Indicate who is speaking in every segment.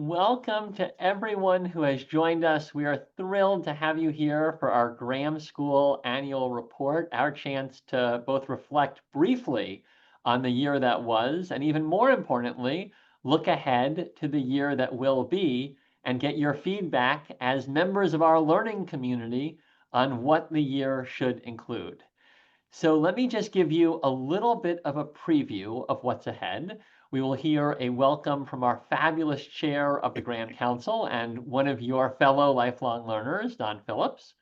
Speaker 1: Welcome to everyone who has joined us. We are thrilled to have you here for our Graham School annual report, our chance to both reflect briefly on the year that was, and even more importantly, look ahead to the year that will be and get your feedback as members of our learning community on what the year should include. So let me just give you a little bit of a preview of what's ahead. We will hear a welcome from our fabulous chair of the Graham Council and one of your fellow lifelong learners, Don Phillips.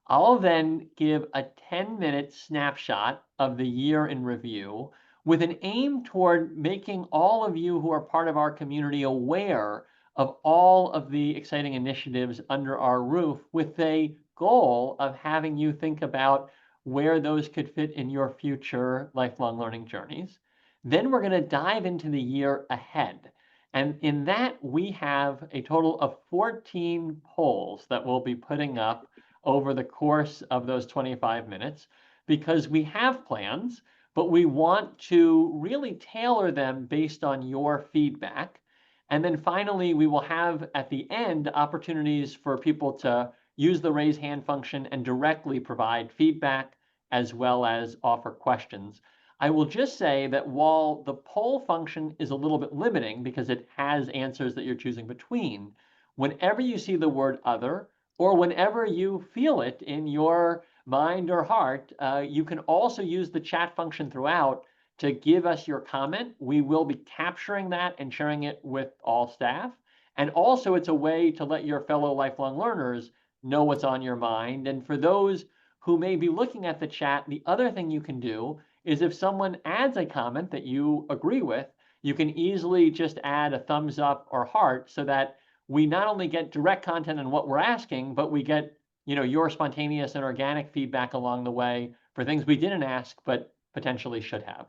Speaker 1: I'll then give a 10-minute snapshot of the year in review with an aim toward making all of you who are part of our community aware of all of the exciting initiatives under our roof with a goal of having you think about where those could fit in your future lifelong learning journeys. Then we're going to dive into the year ahead. And in that, we have a total of 14 polls that we'll be putting up over the course of those 25 minutes because we have plans, but we want to really tailor them based on your feedback. And then finally, we will have at the end opportunities for people to use the raise hand function and directly provide feedback as well as offer questions. I will just say that while the poll function is a little bit limiting because it has answers that you're choosing between, whenever you see the word other, or whenever you feel it in your mind or heart, you can also use the chat function throughout to give us your comment. We will be capturing that and sharing it with all staff. And also, it's a way to let your fellow lifelong learners know what's on your mind. And for those who may be looking at the chat, the other thing you can do is if someone adds a comment that you agree with, you can easily just add a thumbs up or heart so that we not only get direct content on what we're asking, but we get your spontaneous and organic feedback along the way for things we didn't ask but potentially should have.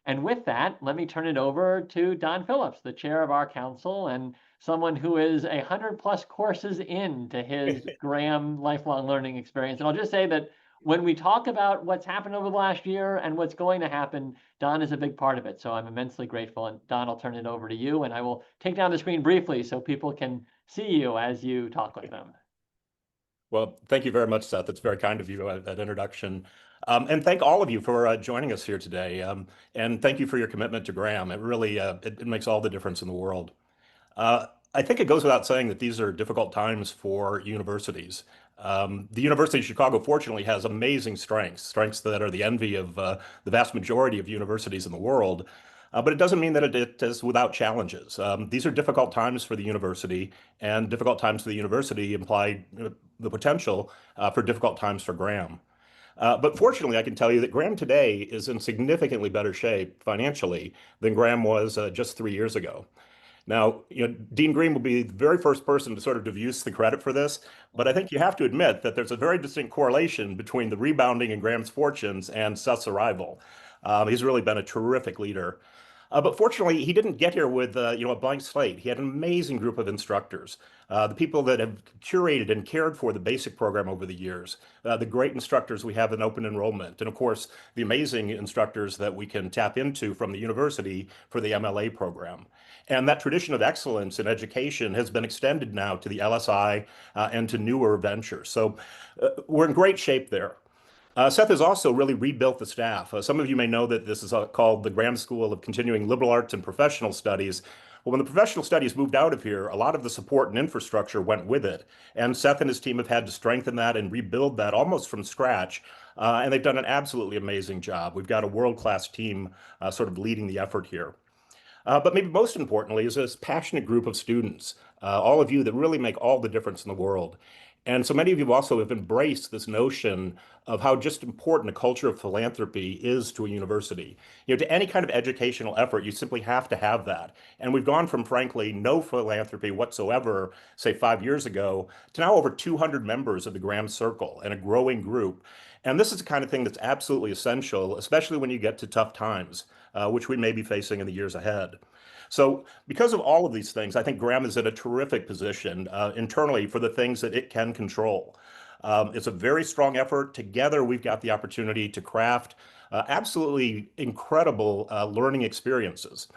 Speaker 1: And with that, let me turn it over to Don Phillips, the chair of our council and someone who is 100+ courses into his Graham lifelong learning experience. And I'll just say that when we talk about what's happened over the last year and what's going to happen, Don is a big part of it. So I'm immensely grateful. And Don, I'll turn it over to you, and I will take down the screen briefly so people can see you as you talk with them.
Speaker 2: Well, thank you very much, Seth. It's very kind of you, that introduction. And thank all of you for joining us here today. And thank you for your commitment to Graham. It really it makes all the difference in the world. I think it goes without saying that these are difficult times for universities. The University of Chicago, fortunately, has amazing strengths that are the envy of the vast majority of universities in the world. But it doesn't mean that it is without challenges. These are difficult times for the university, and difficult times for the university imply the potential for difficult times for Graham. But fortunately, I can tell you that Graham today is in significantly better shape financially than Graham was just 3 years ago. Now, Dean Green will be the very first person to sort of deduce the credit for this, but I think you have to admit that there's a very distinct correlation between the rebounding in Graham's fortunes and Seth's arrival. He's really been a terrific leader. But fortunately, he didn't get here with a blank slate. He had an amazing group of instructors, the people that have curated and cared for the basic program over the years, the great instructors we have in open enrollment, and of course, the amazing instructors that we can tap into from the university for the MLA program. And that tradition of excellence in education has been extended now to the LSI and to newer ventures. So we're in great shape there. Seth has also really rebuilt the staff. Some of you may know that this is called the Graham School of Continuing Liberal Arts and Professional Studies. Well, when the professional studies moved out of here, a lot of the support and infrastructure went with it. And Seth and his team have had to strengthen that and rebuild that almost from scratch. And they've done an absolutely amazing job. We've got a world-class team sort of leading the effort here. But maybe most importantly is this passionate group of students, all of you that really make all the difference in the world. And so many of you also have embraced this notion of how just important a culture of philanthropy is to a university. To any kind of educational effort, you simply have to have that. And we've gone from, frankly, no philanthropy whatsoever, say 5 years ago, to now over 200 members of the Graham Circle and a growing group. And this is the kind of thing that's absolutely essential, especially when you get to tough times, which we may be facing in the years ahead. So because of all of these things, I think Graham is in a terrific position internally for the things that it can control. It's a very strong effort. Together, we've got the opportunity to craft absolutely incredible learning experiences.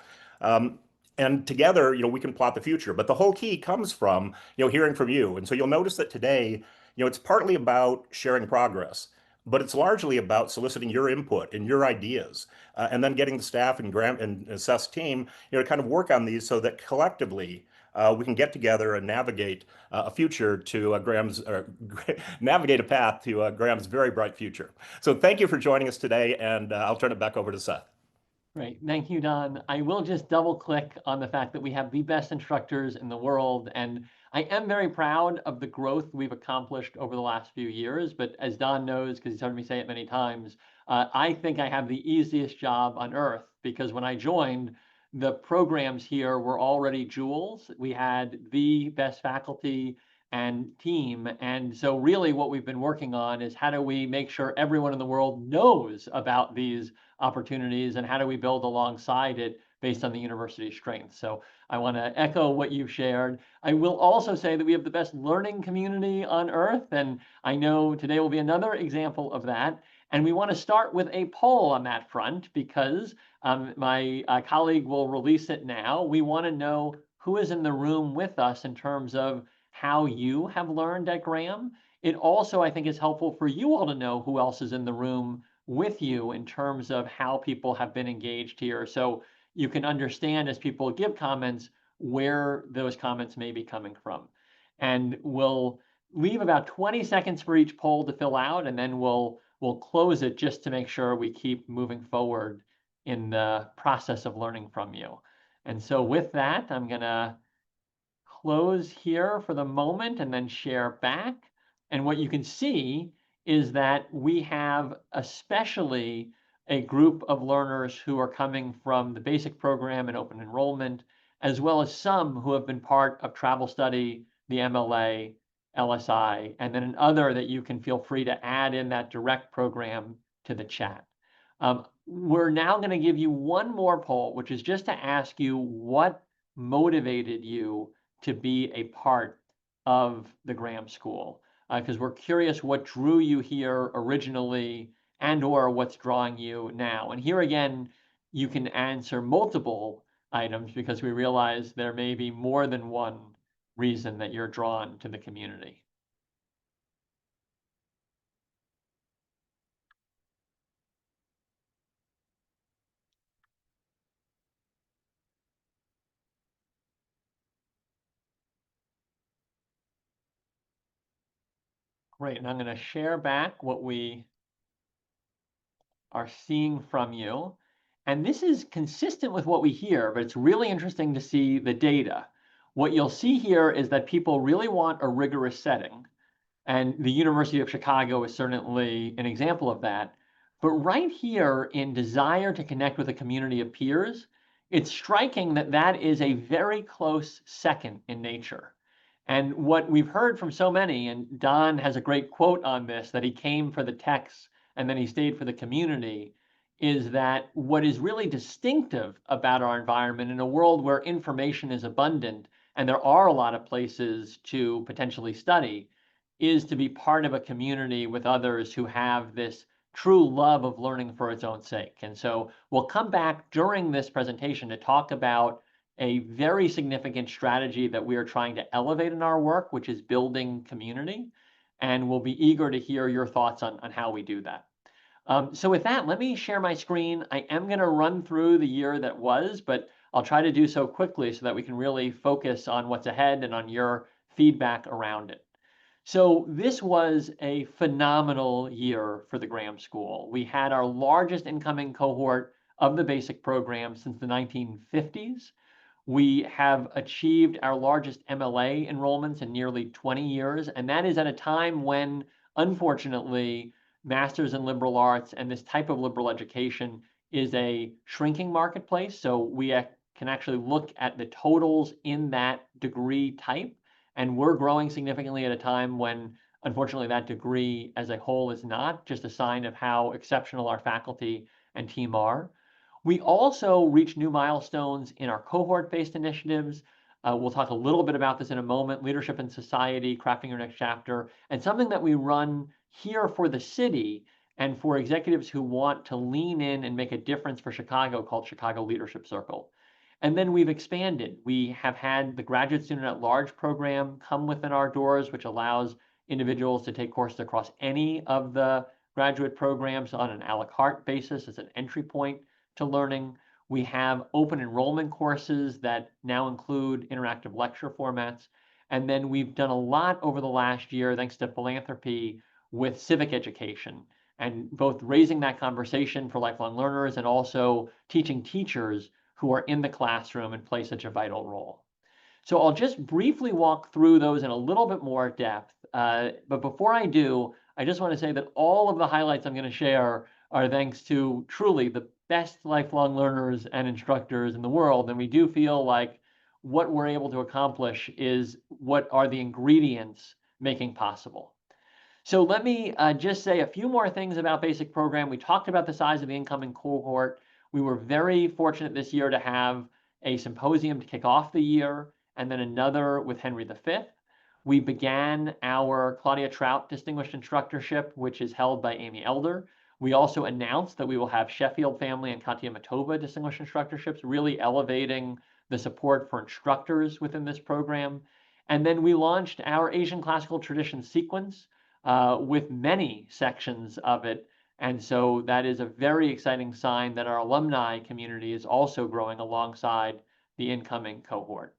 Speaker 2: And together, we can plot the future. But the whole key comes from, hearing from you. And so you'll notice that today, it's partly about sharing progress, but it's largely about soliciting your input and your ideas, and then getting the staff and Graham and Seth's team, to kind of work on these so that collectively we can get together and navigate a future to Graham's, navigate a path to Graham's very bright future. So thank you for joining us today, and I'll turn it back over to Seth.
Speaker 1: Great. Thank you, Don. I will just double click on the fact that we have the best instructors in the world. And I am very proud of the growth we've accomplished over the last few years. But as Don knows, because he's heard me say it many times, I think I have the easiest job on earth, because when I joined, the programs here were already jewels. We had the best faculty and team. And so really what we've been working on is how do we make sure everyone in the world knows about these opportunities, and how do we build alongside it based on the university's strengths. So I want to echo what you've shared. I will also say that we have the best learning community on earth, and I know today will be another example of that. And we want to start with a poll on that front, because my colleague will release it now. We want to know who is in the room with us in terms of how you have learned at Graham. It also, I think, is helpful for you all to know who else is in the room with you in terms of how people have been engaged here. So you can understand, as people give comments, where those comments may be coming from. And we'll leave about 20 seconds for each poll to fill out, and then we'll close it just to make sure we keep moving forward in the process of learning from you. And so with that, I'm going to close here for the moment and then share back. And what you can see is that we have especially a group of learners who are coming from the basic program and open enrollment, as well as some who have been part of travel study, the MLA, LSI, and then another that you can feel free to add in that direct program to the chat. We're now going to give you one more poll, which is just to ask you what motivated you to be a part of the Graham School, because we're curious what drew you here originally and or what's drawing you now. And here again, you can answer multiple items, because we realize there may be more than one reason that you're drawn to the community. Great, and I'm going to share back what we are seeing from you. And this is consistent with what we hear, but it's really interesting to see the data. What you'll see here is that people really want a rigorous setting. And the University of Chicago is certainly an example of that. But right here in desire to connect with a community of peers, it's striking that that is a very close second in nature. And what we've heard from so many, and Don has a great quote on this, that he came for the texts and then he stayed for the community, is that what is really distinctive about our environment in a world where information is abundant and there are a lot of places to potentially study, is to be part of a community with others who have this true love of learning for its own sake. And so we'll come back during this presentation to talk about a very significant strategy that we are trying to elevate in our work, which is building community. And we'll be eager to hear your thoughts on how we do that. So with that, let me share my screen. I am going to run through the year that was, but I'll try to do so quickly so that we can really focus on what's ahead and on your feedback around it. So this was a phenomenal year for the Graham School. We had our largest incoming cohort of the basic program since the 1950s. We have achieved our largest MLA enrollments in nearly 20 years, and that is at a time when, unfortunately, masters in liberal arts and this type of liberal education is a shrinking marketplace. So we can actually look at the totals in that degree type, and we're growing significantly at a time when, unfortunately, that degree as a whole is not, just a sign of how exceptional our faculty and team are. We also reach new milestones in our cohort-based initiatives. We'll talk a little bit about this in a moment: leadership in society, crafting your next chapter, and something that we run here for the city and for executives who want to lean in and make a difference for Chicago, called Chicago Leadership Circle. And then we've expanded. We have had the Graduate Student at Large program come within our doors, which allows individuals to take courses across any of the graduate programs on an a la carte basis as an entry point to learning. We have open enrollment courses that now include interactive lecture formats. And then we've done a lot over the last year, thanks to philanthropy, with civic education and both raising that conversation for lifelong learners and also teaching teachers who are in the classroom and play such a vital role. So I'll just briefly walk through those in a little bit more depth. But before I do, I just want to say that all of the highlights I'm going to share are thanks to truly the best lifelong learners and instructors in the world. And we do feel like what we're able to accomplish is what are the ingredients making possible. So let me just say a few more things about basic program. We talked about the size of the incoming cohort. We were very fortunate this year to have a symposium to kick off the year and then another with Henry V. We began our Claudia Trout Distinguished Instructorship, which is held by Amy Elder. We also announced that we will have Sheffield Family and Katia Matova Distinguished Instructorships, really elevating the support for instructors within this program. And then we launched our Asian Classical Tradition sequence with many sections of it. And so that is a very exciting sign that our alumni community is also growing alongside the incoming cohort.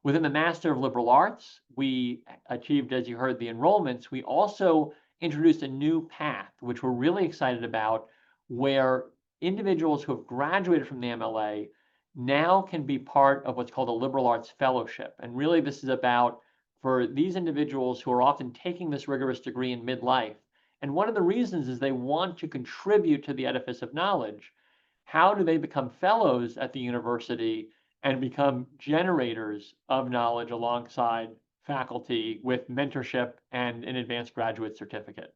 Speaker 1: Within the Master of Liberal Arts, we achieved, as you heard, the enrollments. We also introduced a new path, which we're really excited about, where individuals who have graduated from the MLA now can be part of what's called a Liberal Arts Fellowship. And really, this is about for these individuals who are often taking this rigorous degree in midlife. And one of the reasons is they want to contribute to the edifice of knowledge. How do they become fellows at the university and become generators of knowledge alongside faculty with mentorship and an advanced graduate certificate?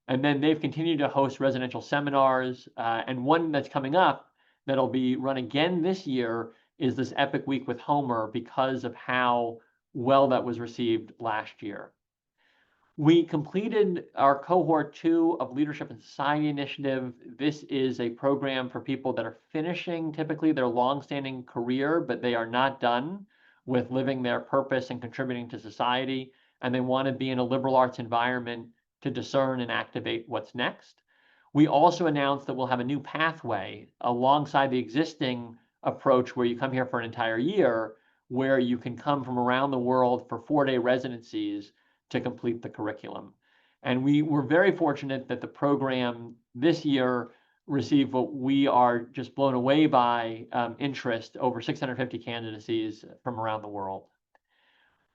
Speaker 1: And then they've continued to host residential seminars. And one that's coming up that'll be run again this year is this Epic Week with Homer because of how well that was received last year. We completed our cohort 2 of Leadership and Society Initiative. This is a program for people that are finishing typically their longstanding career, but they are not done with living their purpose and contributing to society, and they want to be in a liberal arts environment to discern and activate what's next. We also announced that we'll have a new pathway alongside the existing approach where you come here for an entire year, where you can come from around the world for 4-day residencies to complete the curriculum. And we were very fortunate that the program this year received what we are just blown away by interest, over 650 candidacies from around the world.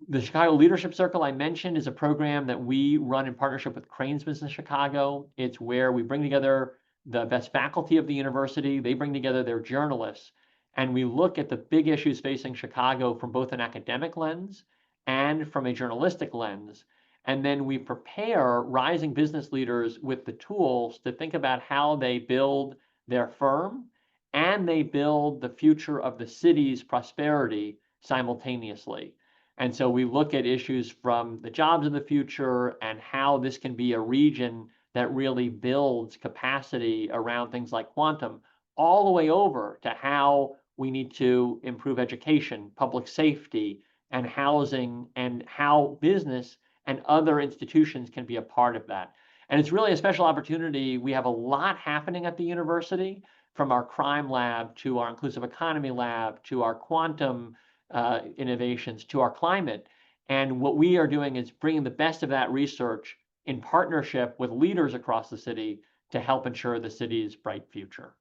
Speaker 1: The Chicago Leadership Circle I mentioned is a program that we run in partnership with Cranes Business Chicago. It's where we bring together the best faculty of the university. They bring together their journalists, and we look at the big issues facing Chicago from both an academic lens and from a journalistic lens. And then we prepare rising business leaders with the tools to think about how they build their firm and they build the future of the city's prosperity simultaneously. And so we look at issues from the jobs of the future and how this can be a region that really builds capacity around things like quantum, all the way over to how we need to improve education, public safety, and housing, and how business and other institutions can be a part of that. And it's really a special opportunity. We have a lot happening at the university, from our crime lab to our inclusive economy lab to our quantum innovations to our climate. And what we are doing is bringing the best of that research in partnership with leaders across the city to help ensure the city's bright future.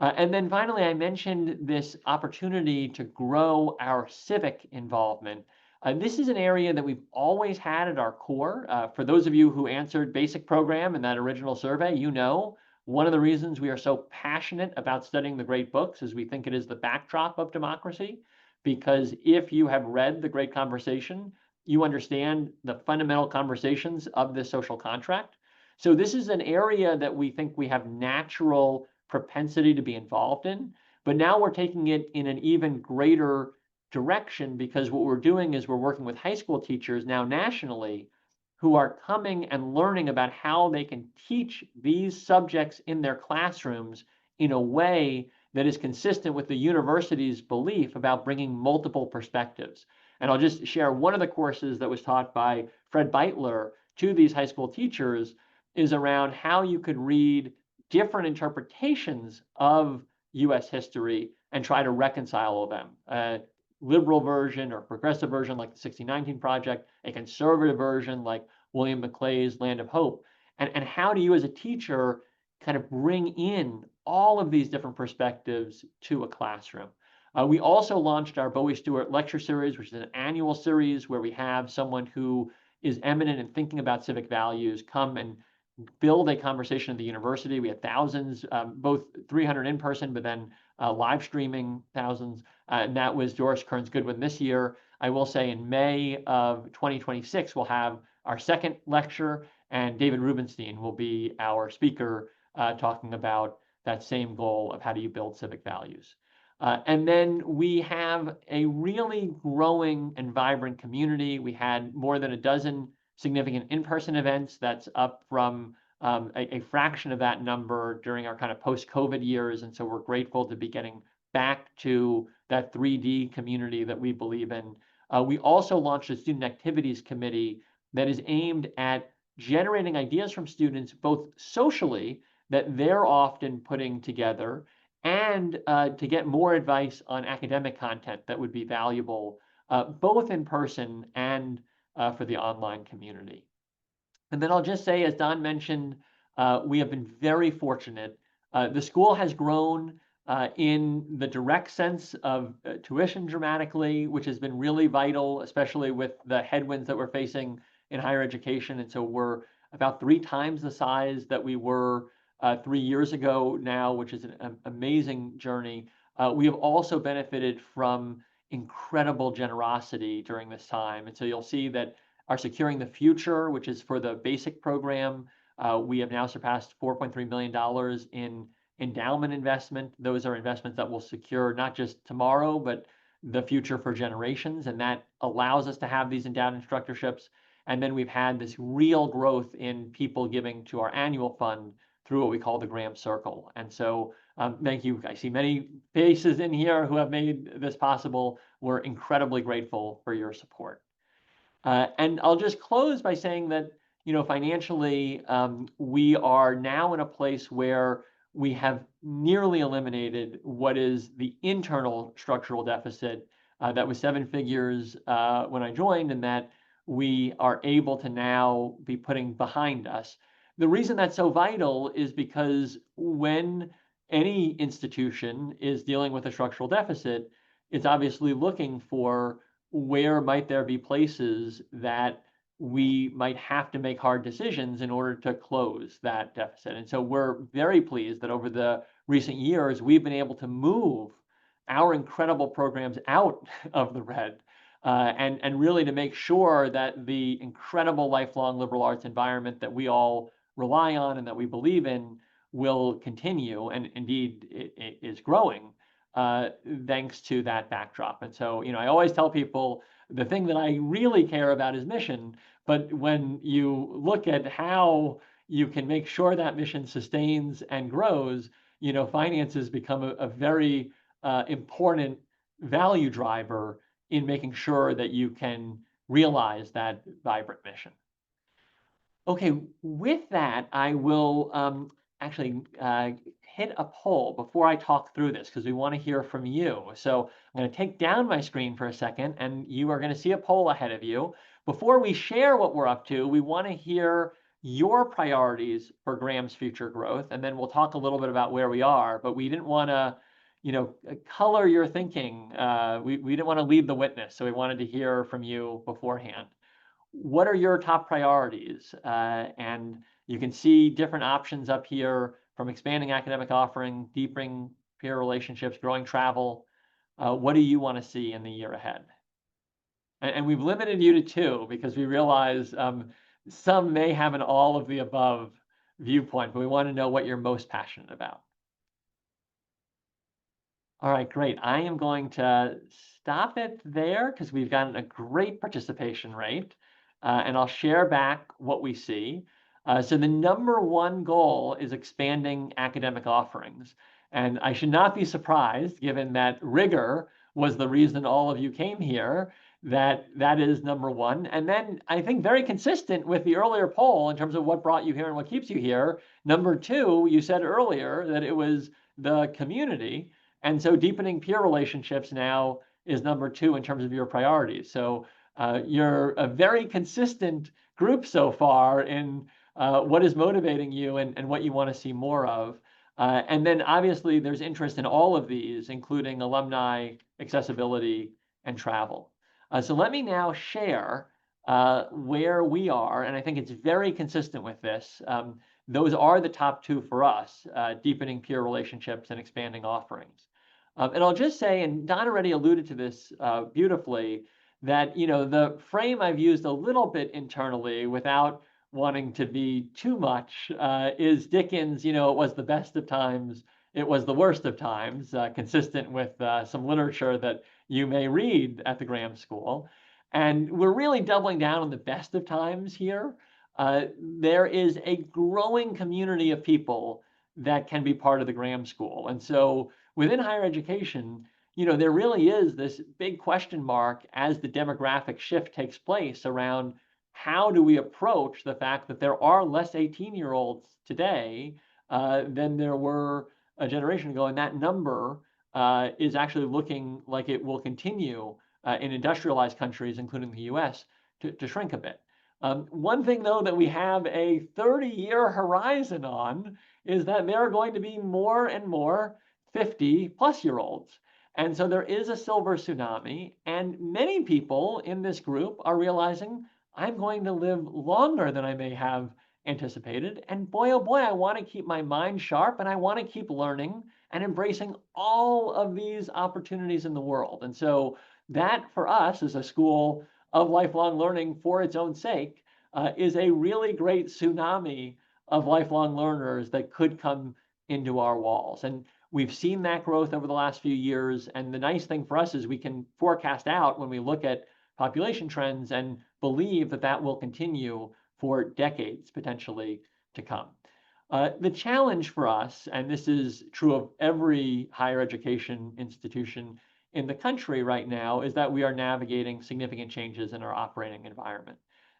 Speaker 1: And then finally, I mentioned this opportunity to grow our civic involvement. This is an area that we've always had at our core. For those of you who answered basic program in that original survey, you know one of the reasons we are so passionate about studying the great books is we think it is the backdrop of democracy. Because if you have read The Great Conversation, you understand the fundamental conversations of this social contract. So this is an area that we think we have natural propensity to be involved in, but now we're taking it in an even greater direction because what we're doing is we're working with high school teachers now nationally who are coming and learning about how they can teach these subjects in their classrooms in a way that is consistent with the university's belief about bringing multiple perspectives. And I'll just share one of the courses that was taught by Fred Beitler to these high school teachers is around how you could read different interpretations of US history and try to reconcile them. A liberal version or progressive version like the 1619 Project, a conservative version like William McClay's Land of Hope. And how do you as a teacher kind of bring in all of these different perspectives to a classroom? We also launched our Bowie Stewart Lecture Series, which is an annual series where we have someone who is eminent in thinking about civic values come and build a conversation at the university. We had thousands, both 300 in person, but then live streaming thousands. And that was Doris Kearns Goodwin this year. I will say in May of 2026, we'll have our second lecture, and David Rubenstein will be our speaker talking about that same goal of how do you build civic values. And then we have a really growing and vibrant community. We had more than a dozen significant in-person events. That's up from a fraction of that number during our kind of post-COVID years. And so we're grateful to be getting back to that 3D community that we believe in. We also launched a student activities committee that is aimed at generating ideas from students, both socially, that they're often putting together, and to get more advice on academic content that would be valuable, both in person and for the online community. And then I'll just say, as Don mentioned, we have been very fortunate. The school has grown in the direct sense of tuition dramatically, which has been really vital, especially with the headwinds that we're facing in higher education. And so we're about 3 times the size that we were 3 years ago now, which is an amazing journey. We have also benefited from incredible generosity during this time. And so you'll see that our Securing the Future, which is for the basic program, we have now surpassed $4.3 million in endowment investment. Those are investments that will secure not just tomorrow, but the future for generations. And that allows us to have these endowed instructorships. And then we've had this real growth in people giving to our annual fund through what we call the Graham Circle. And so thank you. I see many faces in here who have made this possible. We're incredibly grateful for your support. And I'll just close by saying that, financially, we are now in a place where we have nearly eliminated what is the internal structural deficit that was 7 figures when I joined, and that we are able to now be putting behind us. The reason that's so vital is because when any institution is dealing with a structural deficit, it's obviously looking for where might there be places that we might have to make hard decisions in order to close that deficit. And so we're very pleased that over the recent years, we've been able to move our incredible programs out of the red and really to make sure that the incredible lifelong liberal arts environment that we all rely on and that we believe in will continue, and indeed it is growing thanks to that backdrop. And so, I always tell people the thing that I really care about is mission, but when you look at how you can make sure that mission sustains and grows, finances become a very important value driver in making sure that you can realize that vibrant mission. Okay, with that, I will actually hit a poll before I talk through this because we want to hear from you. So I'm going to take down my screen for a second, and you are going to see a poll ahead of you. Before we share what we're up to, we want to hear your priorities for Graham's future growth, and then we'll talk a little bit about where we are. But we didn't want to, color your thinking. We didn't want to lead the witness, so we wanted to hear from you beforehand. What are your top priorities? And you can see different options up here, from expanding academic offering, deepening peer relationships, growing travel. What do you want to see in the year ahead? And we've limited you to 2 because we realize some may have an all of the above viewpoint, but we want to know what you're most passionate about. All right, great. I am going to stop it there because we've gotten a great participation rate. And I'll share back what we see. So the number 1 goal is expanding academic offerings. And I should not be surprised, given that rigor was the reason all of you came here, that that is number one. And then I think very consistent with the earlier poll in terms of what brought you here and what keeps you here. Number two, you said earlier that it was the community. And so deepening peer relationships now is number two in terms of your priorities. So you're a very consistent group so far in what is motivating you and what you want to see more of. And then obviously there's interest in all of these, including alumni, accessibility, and travel. So let me now share where we are, and I think it's very consistent with this. Those are the top two for us, deepening peer relationships and expanding offerings. And I'll just say, and Don already alluded to this beautifully, that the frame I've used a little bit internally without wanting to be too much is Dickens, it was the best of times, it was the worst of times, consistent with some literature that you may read at the Graham School. And we're really doubling down on the best of times here. There is a growing community of people that can be part of the Graham School. And so within higher education, there really is this big question mark as the demographic shift takes place around how do we approach the fact that there are less 18-year-olds today than there were a generation ago, and that number is actually looking like it will continue in industrialized countries, including the US, to shrink a bit. One thing, though, that we have a 30-year horizon on is that there are going to be more and more 50-plus-year-olds. And so there is a silver tsunami, and many people in this group are realizing, I'm going to live longer than I may have anticipated. And boy, oh boy, I want to keep my mind sharp, and I want to keep learning and embracing all of these opportunities in the world. And so that, for us, as a school of lifelong learning for its own sake, is a really great tsunami of lifelong learners that could come into our walls. And we've seen that growth over the last few years. And the nice thing for us is we can forecast out when we look at population trends and believe that that will continue for decades potentially to come. The challenge for us, and this is true of every higher education institution in the country right now, is that we are navigating significant changes in our operating environment.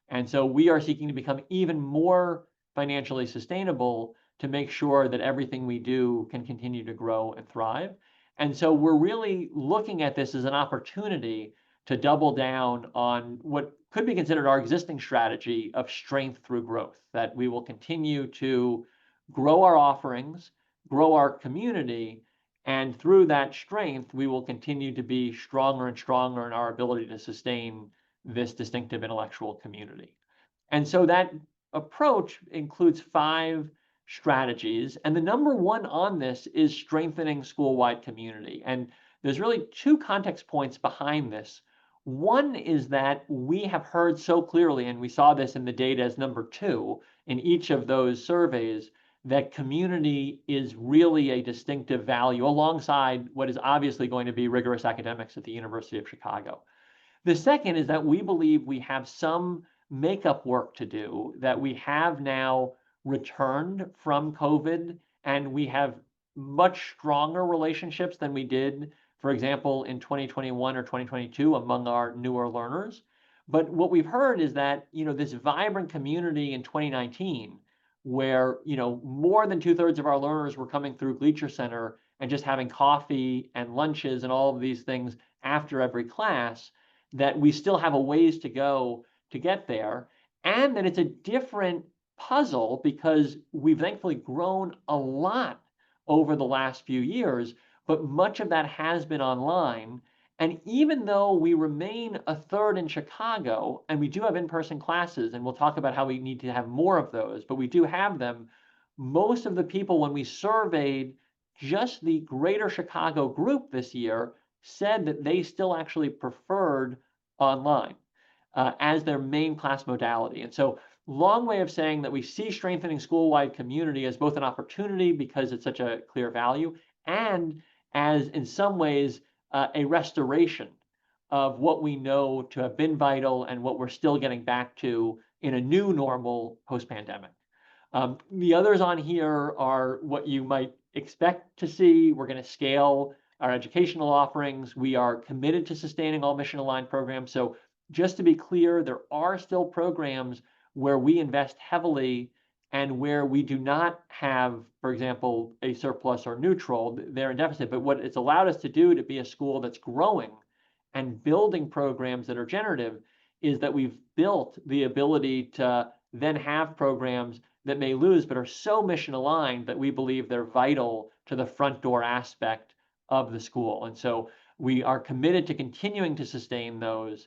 Speaker 1: And so we are seeking to become even more financially sustainable to make sure that everything we do can continue to grow and thrive. And so we're really looking at this as an opportunity to double down on what could be considered our existing strategy of strength through growth, that we will continue to grow our offerings, grow our community, and through that strength, we will continue to be stronger and stronger in our ability to sustain this distinctive intellectual community. And so that approach includes 5 strategies. And the number one on this is strengthening school-wide community. And there's really 2 context points behind this. One is that we have heard so clearly, and we saw this in the data as number 2 in each of those surveys, that community is really a distinctive value alongside what is obviously going to be rigorous academics at the University of Chicago. The second is that we believe we have some makeup work to do, that we have now returned from COVID, and we have much stronger relationships than we did, for example, in 2021 or 2022 among our newer learners. But what we've heard is that, this vibrant community in 2019, where, more than 2/3 of our learners were coming through Gleacher Center and just having coffee and lunches and all of these things after every class, that we still have a ways to go to get there, and that it's a different puzzle because we've thankfully grown a lot over the last few years, but much of that has been online. And even though we remain a third in Chicago, and we do have in-person classes, and we'll talk about how we need to have more of those, but we do have them, most of the people, when we surveyed just the greater Chicago group this year, said that they still actually preferred online as their main class modality. And so, long way of saying that we see strengthening school-wide community as both an opportunity because it's such a clear value, and as in some ways a restoration of what we know to have been vital and what we're still getting back to in a new normal post-pandemic. The others on here are what you might expect to see. We're going to scale our educational offerings. We are committed to sustaining all mission-aligned programs. So just to be clear, there are still programs where we invest heavily and where we do not have, for example, a surplus or neutral. They're in deficit. But what it's allowed us to do to be a school that's growing and building programs that are generative is that we've built the ability to then have programs that may lose but are so mission aligned that we believe they're vital to the front door aspect of the school. And so we are committed to continuing to sustain those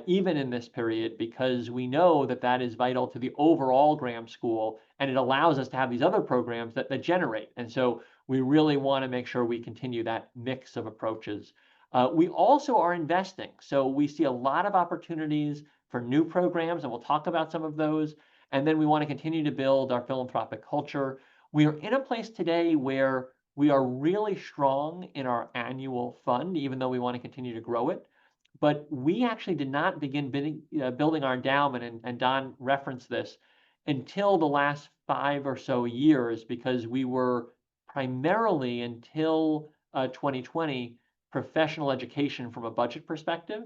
Speaker 1: even in this period, because we know that that is vital to the overall Graham School, and it allows us to have these other programs that generate. And so we really want to make sure we continue that mix of approaches. We also are investing. So we see a lot of opportunities for new programs, and we'll talk about some of those. And then we want to continue to build our philanthropic culture. We are in a place today where we are really strong in our annual fund, even though we want to continue to grow it. But we actually did not begin building our endowment, and Don referenced this, until the last 5 or so years, because we were primarily, until 2020, professional education from a budget perspective,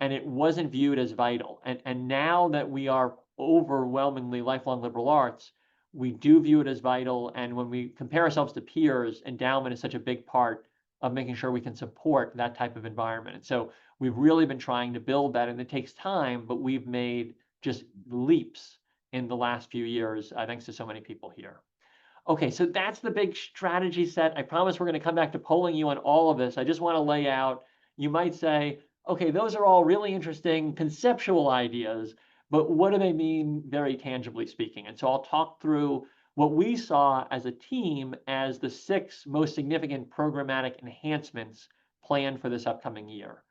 Speaker 1: and it wasn't viewed as vital. And now that we are overwhelmingly lifelong liberal arts, we do view it as vital. And when we compare ourselves to peers, endowment is such a big part of making sure we can support that type of environment. And so we've really been trying to build that, and it takes time, but we've made just leaps in the last few years, thanks to so many people here. Okay, so that's the big strategy set. I promise we're going to come back to polling you on all of this. I just want to lay out, you might say, okay, those are all really interesting conceptual ideas, but what do they mean very tangibly speaking? And so I'll talk through what we saw as a team as the 6 most significant programmatic enhancements planned for this upcoming year.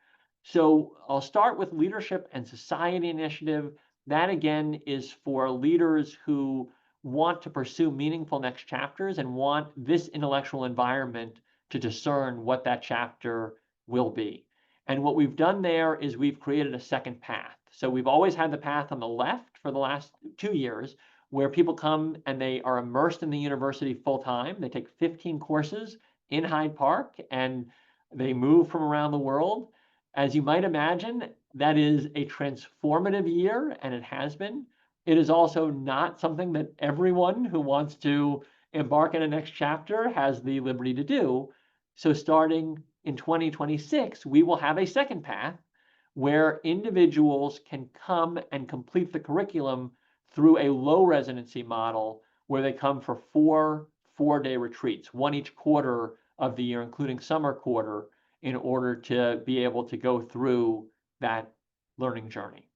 Speaker 1: So I'll start with Leadership and Society Initiative. That again is for leaders who want to pursue meaningful next chapters and want this intellectual environment to discern what that chapter will be. And what we've done there is we've created a second path. So we've always had the path on the left for the last 2 years, where people come and they are immersed in the university full time. They take 15 courses in Hyde Park and they move from around the world. As you might imagine, that is a transformative year, and it has been. It is also not something that everyone who wants to embark in a next chapter has the liberty to do. So starting in 2026, we will have a second path where individuals can come and complete the curriculum through a low residency model, where they come for 4 four-day retreats, one each quarter of the year, including summer quarter, in order to be able to go through that learning journey.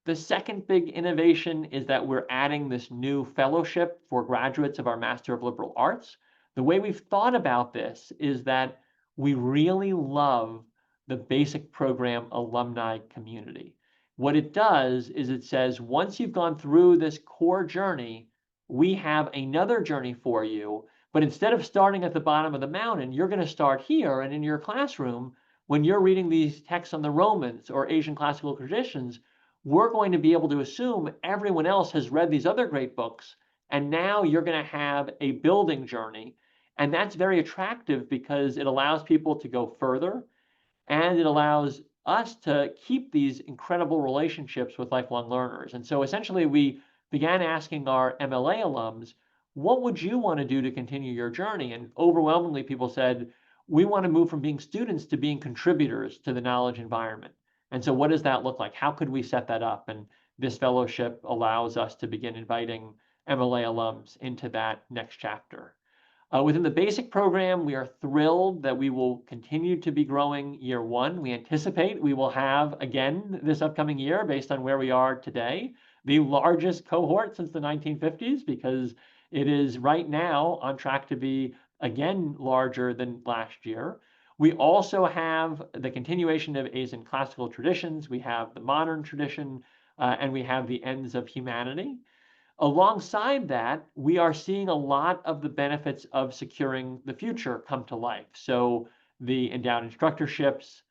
Speaker 1: The second big innovation is that we're adding this new fellowship for graduates of our Master of Liberal Arts. The way we've thought about this is that we really love the basic program alumni community. What it does is it says, once you've gone through this core journey, we have another journey for you. But instead of starting at the bottom of the mountain, you're going to start here, and in your classroom, when you're reading these texts on the Romans or Asian classical traditions, we're going to be able to assume everyone else has read these other great books, and now you're going to have a building journey. And that's very attractive because it allows people to go further, and it allows us to keep these incredible relationships with lifelong learners. And so essentially, we began asking our MLA alums, what would you want to do to continue your journey? And overwhelmingly, people said, we want to move from being students to being contributors to the knowledge environment. And so what does that look like? How could we set that up? And this fellowship allows us to begin inviting MLA alums into that next chapter. Within the basic program, we are thrilled that we will continue to be growing year 1. We anticipate we will have, again, this upcoming year, based on where we are today, the largest cohort since the 1950s, because it is right now on track to be, again, larger than last year. We also have the continuation of Asian classical traditions. We have the modern tradition, and we have the ends of humanity. Alongside that, we are seeing a lot of the benefits of securing the future come to life. So the endowed instructorships,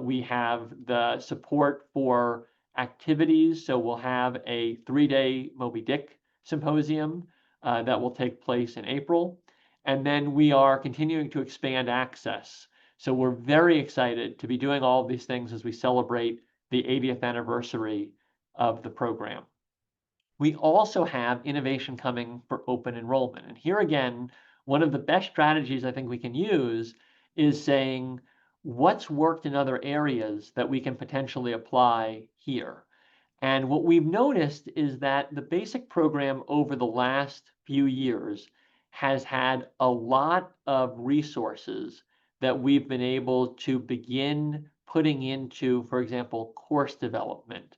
Speaker 1: we have the support for activities. So we'll have a 3-day Moby Dick symposium that will take place in April. And then we are continuing to expand access. So we're very excited to be doing all of these things as we celebrate the 80th anniversary of the program. We also have innovation coming for open enrollment. And here again, one of the best strategies I think we can use is saying, what's worked in other areas that we can potentially apply here? And what we've noticed is that the basic program over the last few years has had a lot of resources that we've been able to begin putting into, for example, course development,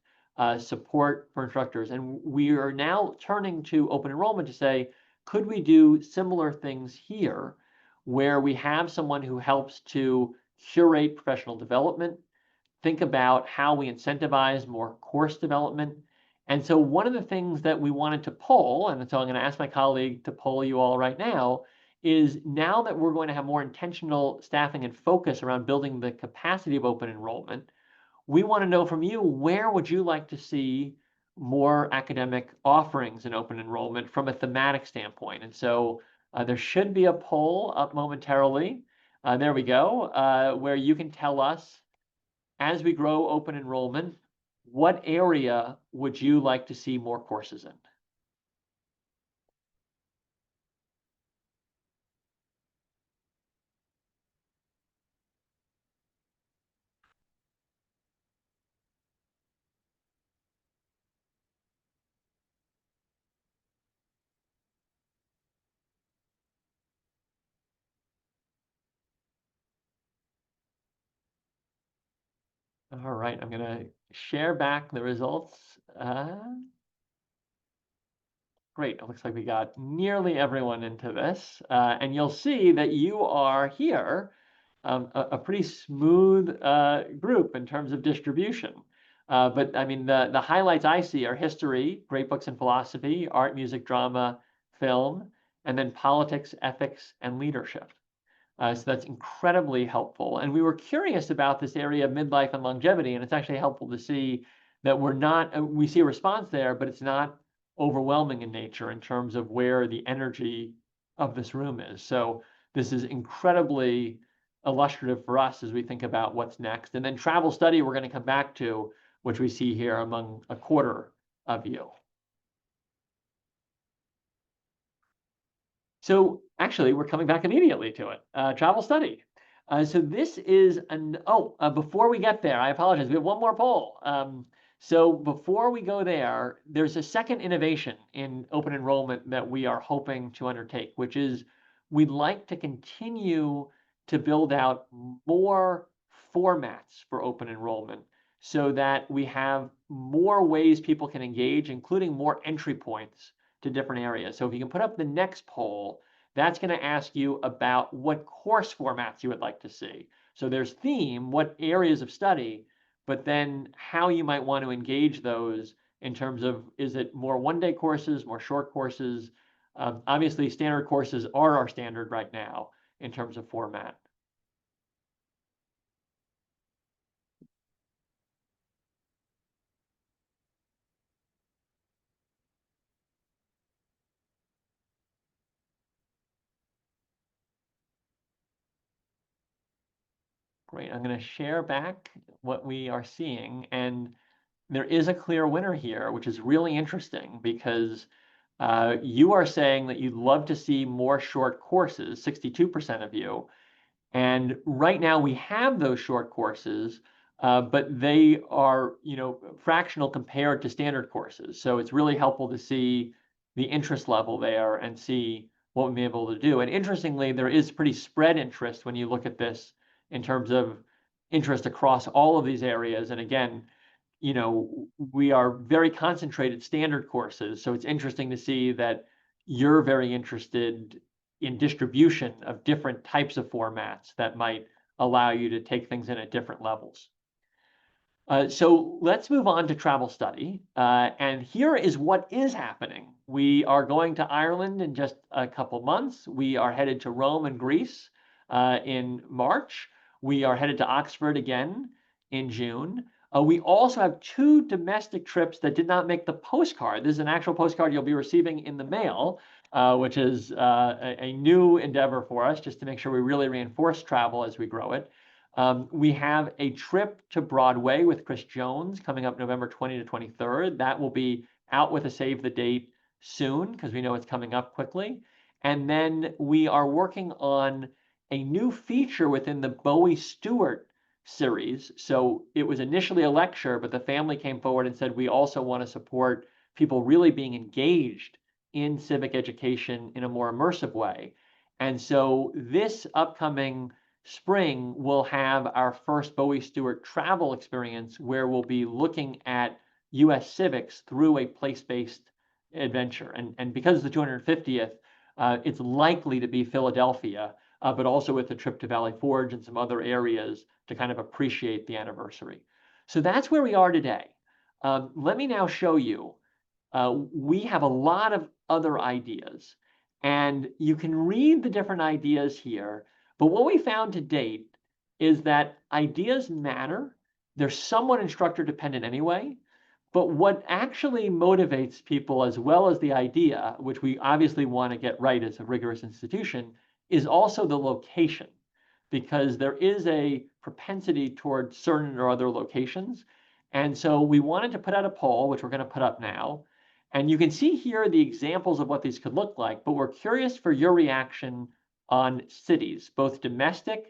Speaker 1: support for instructors. And we are now turning to open enrollment to say, could we do similar things here where we have someone who helps to curate professional development, think about how we incentivize more course development. And so one of the things that we wanted to poll, and so I'm going to ask my colleague to poll you all right now, is now that we're going to have more intentional staffing and focus around building the capacity of open enrollment, we want to know from you, where would you like to see more academic offerings in open enrollment from a thematic standpoint? And so there should be a poll up momentarily. There we go, where you can tell us, as we grow open enrollment, what area would you like to see more courses in? All right, I'm going to share back the results. Great, it looks like we got nearly everyone into this. And you'll see that you are here, a pretty smooth group in terms of distribution. But I mean, the highlights I see are history, great books in philosophy, art, music, drama, film, and then politics, ethics, and leadership. So that's incredibly helpful. And we were curious about this area of midlife and longevity, and it's actually helpful to see that we see a response there, but it's not overwhelming in nature in terms of where the energy of this room is. So this is incredibly illustrative for us as we think about what's next. And then travel study, we're going to come back to, which we see here among a quarter of you. So actually, we're coming back immediately to it. Travel study. So this is before we get there, I apologize. We have one more poll. So before we go there, there's a second innovation in open enrollment that we are hoping to undertake, which is we'd like to continue to build out more formats for open enrollment so that we have more ways people can engage, including more entry points to different areas. So if you can put up the next poll, that's going to ask you about what course formats you would like to see. So there's theme, what areas of study, but then how you might want to engage those in terms of, is it more one-day courses, more short courses? Obviously, standard courses are our standard right now in terms of format. Great. I'm going to share back what we are seeing. And there is a clear winner here, which is really interesting because you are saying that you'd love to see more short courses, 62% of you. And right now we have those short courses, but they are, fractional compared to standard courses. So it's really helpful to see the interest level there and see what we'll be able to do. And interestingly, there is pretty spread interest when you look at this in terms of interest across all of these areas. And again, we are very concentrated standard courses. So it's interesting to see that you're very interested in distribution of different types of formats that might allow you to take things in at different levels. So let's move on to travel study. And here is what is happening. We are going to Ireland in just a couple months. We are headed to Rome and Greece in March. We are headed to Oxford again in June. We also have 2 domestic trips that did not make the postcard. This is an actual postcard you'll be receiving in the mail, which is a new endeavor for us, just to make sure we really reinforce travel as we grow it. We have a trip to Broadway with Chris Jones coming up November 20 to 23rd. That will be out with a save the date soon because we know it's coming up quickly. And then we are working on a new feature within the Bowie Stewart series. So it was initially a lecture, but the family came forward and said, we also want to support people really being engaged in civic education in a more immersive way. And so this upcoming spring, we'll have our first Bowie Stewart travel experience where we'll be looking at US civics through a place-based adventure. And because it's the 250th, it's likely to be Philadelphia, but also with a trip to Valley Forge and some other areas to kind of appreciate the anniversary. So that's where we are today. Let me now show you. We have a lot of other ideas, and you can read the different ideas here. But what we found to date is that ideas matter. They're somewhat instructor dependent anyway. But what actually motivates people, as well as the idea, which we obviously want to get right as a rigorous institution, is also the location, because there is a propensity toward certain or other locations. And so we wanted to put out a poll, which we're going to put up now. And you can see here the examples of what these could look like, but we're curious for your reaction on cities, both domestic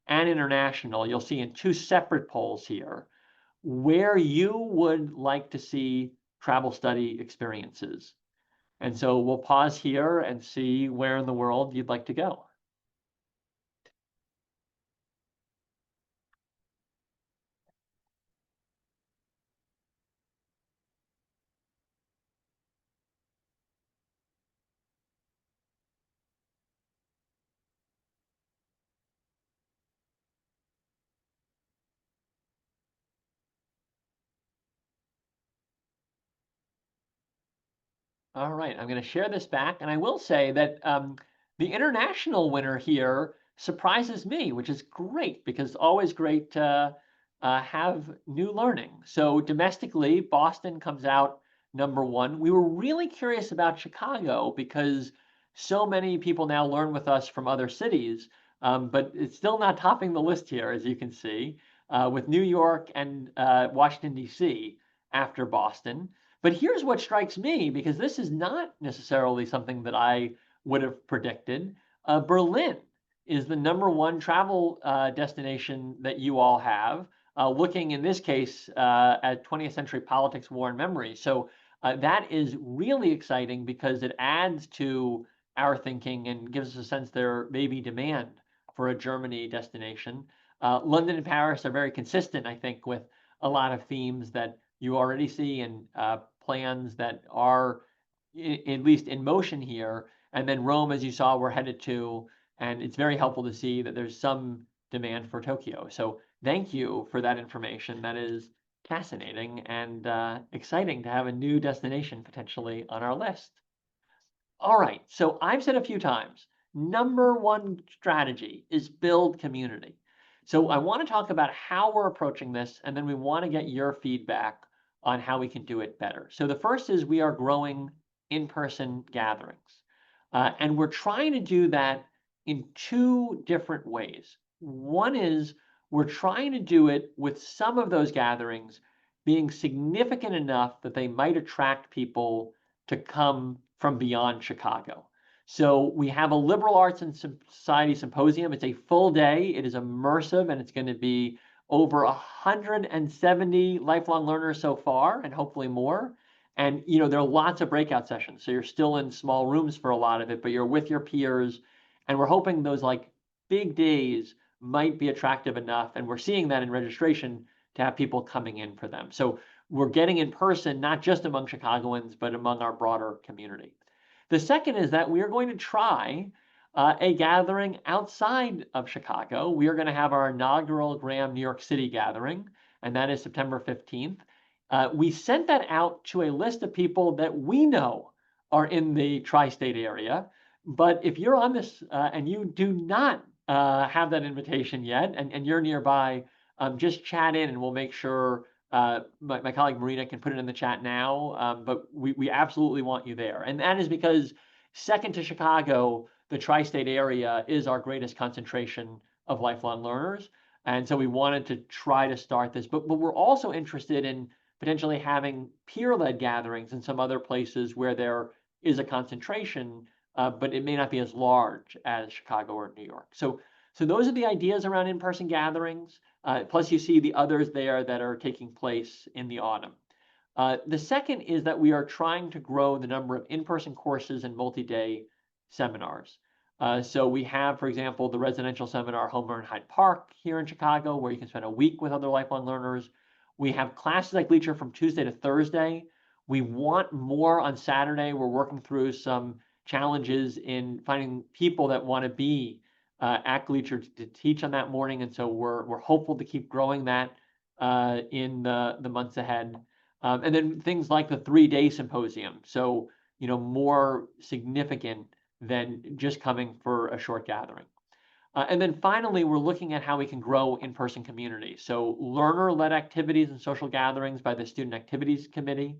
Speaker 1: and international. You'll see in 2 separate polls here where you would like to see travel study experiences. And so we'll pause here and see where in the world you'd like to go. All right, I'm going to share this back, and I will say that the international winner here surprises me, which is great because it's always great to have new learning. So domestically, Boston comes out #1. We were really curious about Chicago because so many people now learn with us from other cities, but it's still not topping the list here, as you can see, with New York and Washington, D.C. after Boston. But here's what strikes me, because this is not necessarily something that I would have predicted. Berlin is the #1 travel destination that you all have, looking in this case at 20th century politics, war, and memory. So that is really exciting because it adds to our thinking and gives us a sense there may be demand for a Germany destination. London and Paris are very consistent, I think, with a lot of themes that you already see and plans that are at least in motion here. And then Rome, as you saw, we're headed to, and it's very helpful to see that there's some demand for Tokyo. So thank you for that information. That is fascinating and exciting to have a new destination potentially on our list. All right, so I've said a few times, #1 strategy is build community. So I want to talk about how we're approaching this, and then we want to get your feedback on how we can do it better. So the first is we are growing in-person gatherings. And we're trying to do that in 2 different ways. One is we're trying to do it with some of those gatherings being significant enough that they might attract people to come from beyond Chicago. So we have a liberal arts and society symposium. It's a full day. It is immersive, and it's going to be over 170 lifelong learners so far, and hopefully more. And there are lots of breakout sessions, so you're still in small rooms for a lot of it, but you're with your peers. And we're hoping those big days might be attractive enough, and we're seeing that in registration to have people coming in for them. So we're getting in person, not just among Chicagoans, but among our broader community. The second is that we are going to try a gathering outside of Chicago. We are going to have our inaugural Graham New York City gathering, and that is September 15th. We sent that out to a list of people that we know are in the tri-state area. But if you're on this and you do not have that invitation yet, and you're nearby, just chat in and we'll make sure my colleague Marina can put it in the chat now, but we absolutely want you there. And that is because second to Chicago, the tri-state area is our greatest concentration of lifelong learners. And so we wanted to try to start this, but we're also interested in potentially having peer-led gatherings in some other places where there is a concentration, but it may not be as large as Chicago or New York. So those are the ideas around in-person gatherings. Plus, you see the others there that are taking place in the autumn. The second is that we are trying to grow the number of in-person courses and multi-day seminars. So we have, for example, the residential seminar Home Learn Hyde Park here in Chicago, where you can spend a week with other lifelong learners. We have classes like Gleacher from Tuesday to Thursday. We want more on Saturday. We're working through some challenges in finding people that want to be at Gleacher to teach on that morning, and so we're hopeful to keep growing that in the months ahead. And then things like the 3-day symposium, so more significant than just coming for a short gathering. And then finally, we're looking at how we can grow in-person community. So learner-led activities and social gatherings by the Student Activities Committee,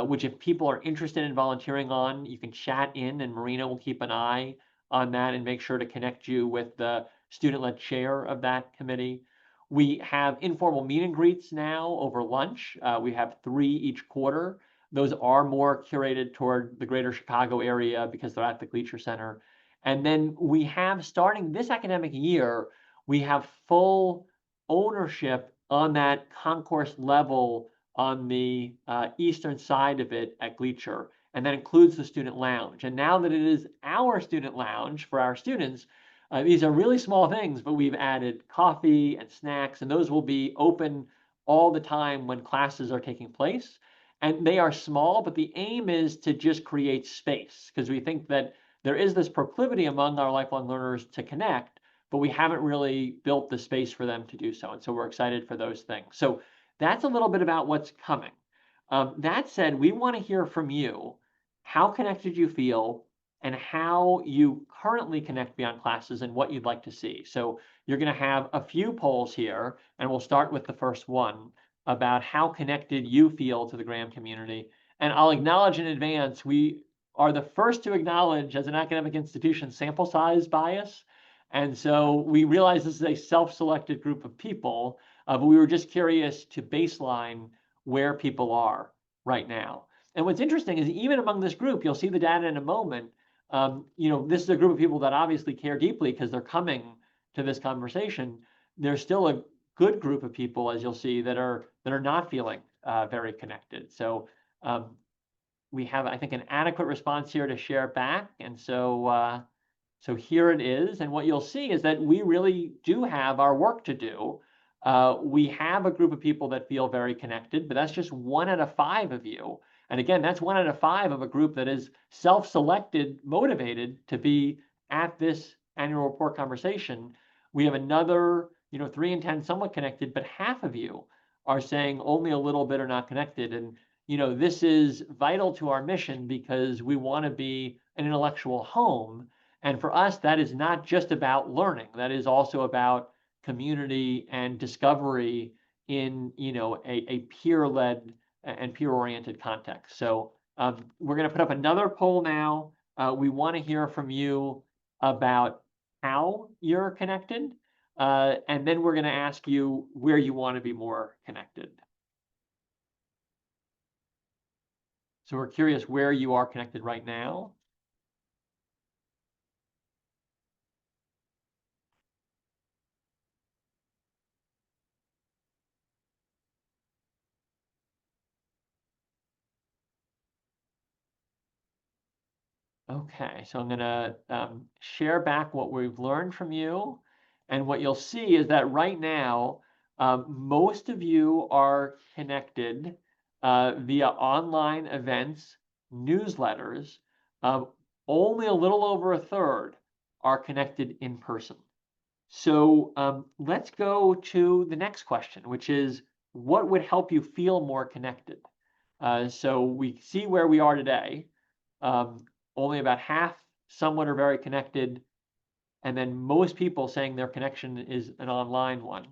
Speaker 1: which if people are interested in volunteering on, you can chat in, and Marina will keep an eye on that and make sure to connect you with the student-led chair of that committee. We have informal meet and greets now over lunch. We have 3 each quarter. Those are more curated toward the greater Chicago area because they're at the Gleacher Center. And then we have, starting this academic year, we have full ownership on that concourse level on the eastern side of it at Gleacher, and that includes the student lounge. And now that it is our student lounge for our students, these are really small things, but we've added coffee and snacks, and those will be open all the time when classes are taking place. And they are small, but the aim is to just create space, because we think that there is this proclivity among our lifelong learners to connect, but we haven't really built the space for them to do so. And so we're excited for those things. So that's a little bit about what's coming. That said, we want to hear from you how connected you feel and how you currently connect beyond classes and what you'd like to see. So you're going to have a few polls here, and we'll start with the first one about how connected you feel to the Graham community. And I'll acknowledge in advance, we are the first to acknowledge as an academic institution sample size bias. And so we realize this is a self-selected group of people, but we were just curious to baseline where people are right now. And what's interesting is even among this group, you'll see the data in a moment, this is a group of people that obviously care deeply because they're coming to this conversation. There's still a good group of people, as you'll see, that are not feeling very connected. So we have, I think, an adequate response here to share back. And so here it is. And what you'll see is that we really do have our work to do. We have a group of people that feel very connected, but that's just 1 out of 5 of you. And again, that's 1 out of 5 of a group that is self-selected, motivated to be at this annual report conversation. We have another, 3 in 10 somewhat connected, but half of you are saying only a little bit are not connected. And this is vital to our mission because we want to be an intellectual home. And for us, that is not just about learning. That is also about community and discovery in, a peer-led and peer-oriented context. So we're going to put up another poll now. We want to hear from you about how you're connected. And then we're going to ask you where you want to be more connected. So we're curious where you are connected right now. Okay, so I'm going to share back what we've learned from you. And what you'll see is that right now, most of you are connected via online events, newsletters. Only a little over a third are connected in person. So let's go to the next question, which is, what would help you feel more connected? So we see where we are today. Only about half somewhat are very connected, and then most people saying their connection is an online one.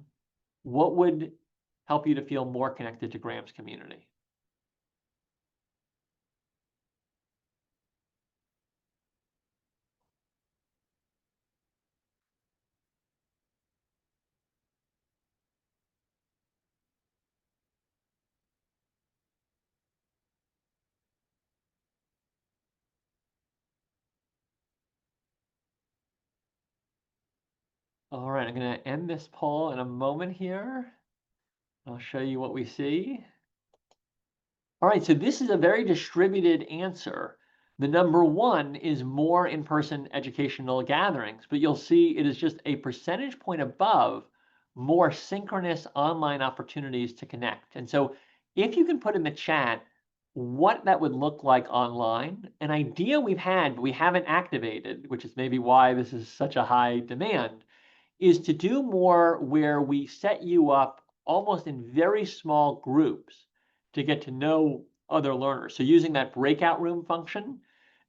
Speaker 1: What would help you to feel more connected to Graham's community? All right, I'm going to end this poll in a moment here. I'll show you what we see. All right, so this is a very distributed answer. The number one is more in-person educational gatherings, but you'll see it is just a percentage point above more synchronous online opportunities to connect. And so if you can put in the chat what that would look like online, an idea we've had, but we haven't activated, which is maybe why this is such a high demand, is to do more where we set you up almost in very small groups to get to know other learners. So using that breakout room function,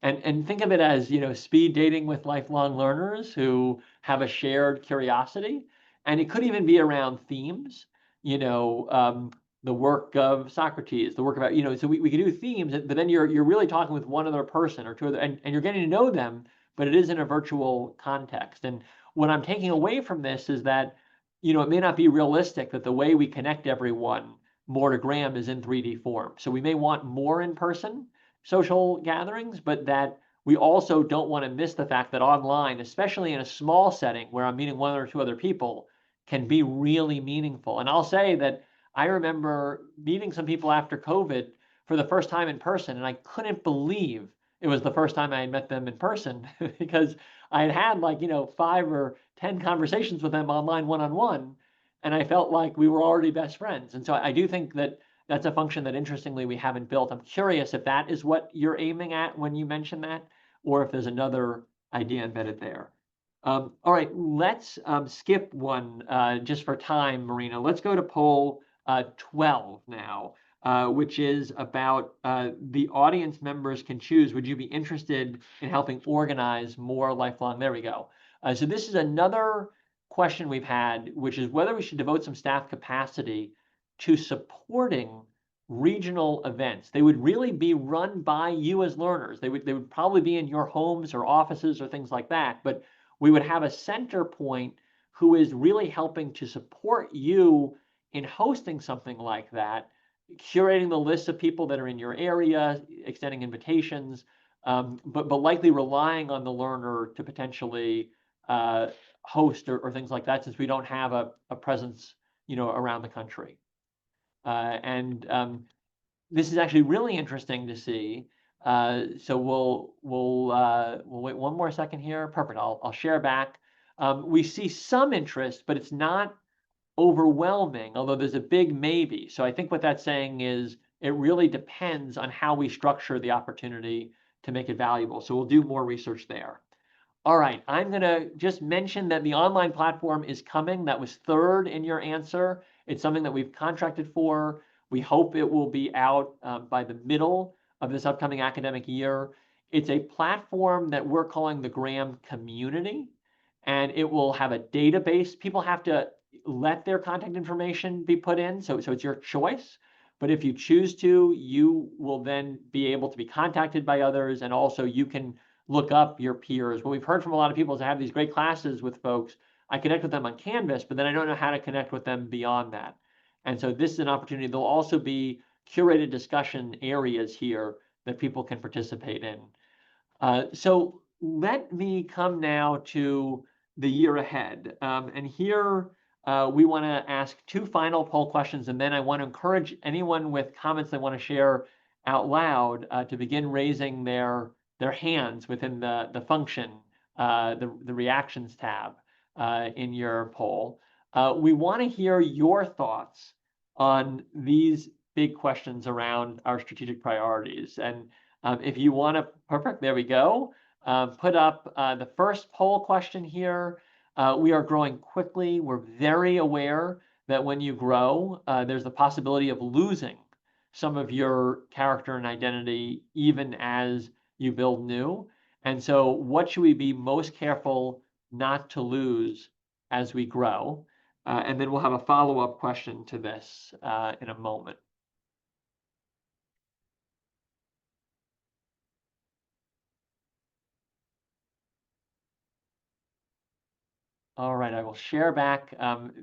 Speaker 1: and think of it as, speed dating with lifelong learners who have a shared curiosity. And it could even be around themes, the work of Socrates, the work about, so we could do themes, but then you're really talking with one other person or two other, and you're getting to know them, but it is in a virtual context. And what I'm taking away from this is that, it may not be realistic that the way we connect everyone more to Graham is in 3D form. So we may want more in-person social gatherings, but that we also don't want to miss the fact that online, especially in a small setting where I'm meeting one or two other people, can be really meaningful. And I'll say that I remember meeting some people after COVID for the first time in person, and I couldn't believe it was the first time I had met them in person because I had had 5 or 10 conversations with them online one-on-one, and I felt like we were already best friends. And so I do think that that's a function that interestingly we haven't built. I'm curious if that is what you're aiming at when you mention that, or if there's another idea embedded there. All right, let's skip one just for time, Marina. Let's go to poll 12 now, which is about the audience members can choose. Would you be interested in helping organize more lifelong? There we go. So this is another question we've had, which is whether we should devote some staff capacity to supporting regional events. They would really be run by you as learners. They would probably be in your homes or offices or things like that, but we would have a center point who is really helping to support you in hosting something like that, curating the list of people that are in your area, extending invitations, but likely relying on the learner to potentially host or things like that, since we don't have a presence, around the country. And this is actually really interesting to see. So we'll wait one more second here. Perfect. I'll share back. We see some interest, but it's not overwhelming, although there's a big maybe. So I think what that's saying is it really depends on how we structure the opportunity to make it valuable. So we'll do more research there. All right, I'm going to just mention that the online platform is coming. That was third in your answer. It's something that we've contracted for. We hope it will be out by the middle of this upcoming academic year. It's a platform that we're calling the Graham Community, and it will have a database. People have to let their contact information be put in, so it's your choice. But if you choose to, you will then be able to be contacted by others, and also you can look up your peers. What we've heard from a lot of people is I have these great classes with folks. I connect with them on Canvas, but then I don't know how to connect with them beyond that. And so this is an opportunity. There'll also be curated discussion areas here that people can participate in. So let me come now to the year ahead. And here we want to ask 2 final poll questions, and then I want to encourage anyone with comments they want to share out loud to begin raising their hands within the function, the reactions tab in your poll. We want to hear your thoughts on these big questions around our strategic priorities. And if you want to, perfect, there we go. Put up the first poll question here. We are growing quickly. We're very aware that when you grow, there's the possibility of losing some of your character and identity even as you build new. And so what should we be most careful not to lose as we grow? And then we'll have a follow-up question to this in a moment. All right, I will share back.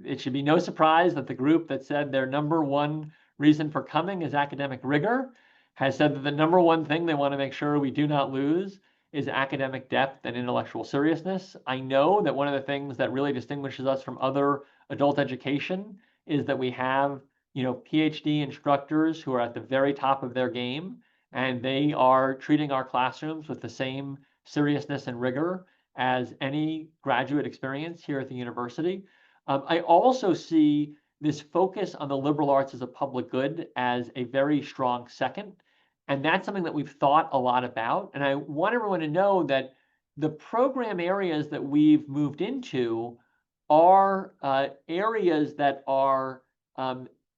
Speaker 1: It should be no surprise that the group that said their number one reason for coming is academic rigor has said that the number one thing they want to make sure we do not lose is academic depth and intellectual seriousness. I know that one of the things that really distinguishes us from other adult education is that we have, PhD instructors who are at the very top of their game, and they are treating our classrooms with the same seriousness and rigor as any graduate experience here at the university. I also see this focus on the liberal arts as a public good as a very strong second. And that's something that we've thought a lot about. And I want everyone to know that the program areas that we've moved into are areas that are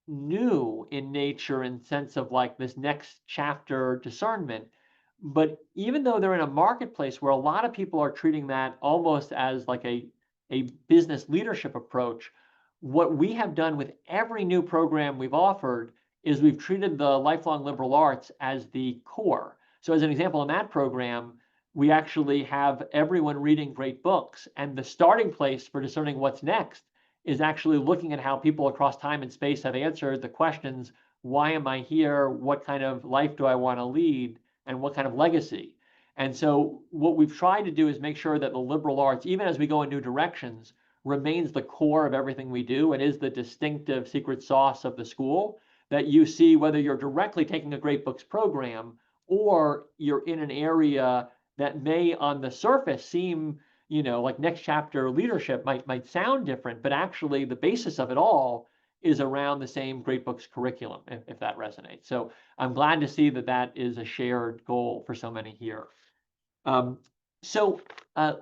Speaker 1: new in nature in sense of like this next chapter discernment. But even though they're in a marketplace where a lot of people are treating that almost as like a business leadership approach, what we have done with every new program we've offered is we've treated the lifelong liberal arts as the core. So as an example, in that program, we actually have everyone reading great books. And the starting place for discerning what's next is actually looking at how people across time and space have answered the questions, why am I here? What kind of life do I want to lead? And what kind of legacy? And so what we've tried to do is make sure that the liberal arts, even as we go in new directions, remains the core of everything we do and is the distinctive secret sauce of the school that you see whether you're directly taking a great books program or you're in an area that may on the surface seem, like next chapter leadership might sound different, but actually the basis of it all is around the same great books curriculum, if that resonates. So I'm glad to see that that is a shared goal for so many here. So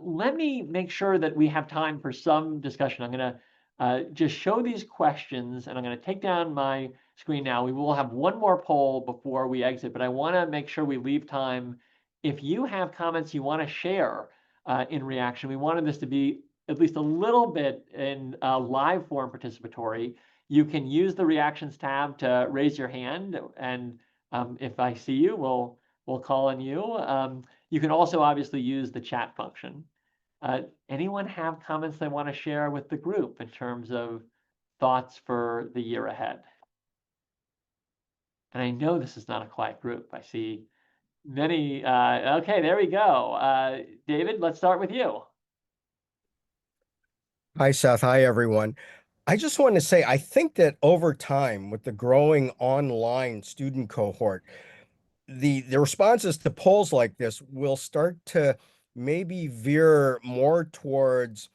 Speaker 1: let me make sure that we have time for some discussion. I'm going to just show these questions, and I'm going to take down my screen now. We will have one more poll before we exit, but I want to make sure we leave time. If you have comments you want to share in reaction, we wanted this to be at least a little bit in live form participatory. You can use the reactions tab to raise your hand, and if I see you, we'll call on you. You can also obviously use the chat function. Anyone have comments they want to share with the group in terms of thoughts for the year ahead? And I know this is not a quiet group. I see many. Okay, there we go. David, let's start with you.
Speaker 3: Hi, Seth. Hi, everyone. I just want to say, I think that over time, with the growing online student cohort, the responses to polls like this will start to maybe veer more towards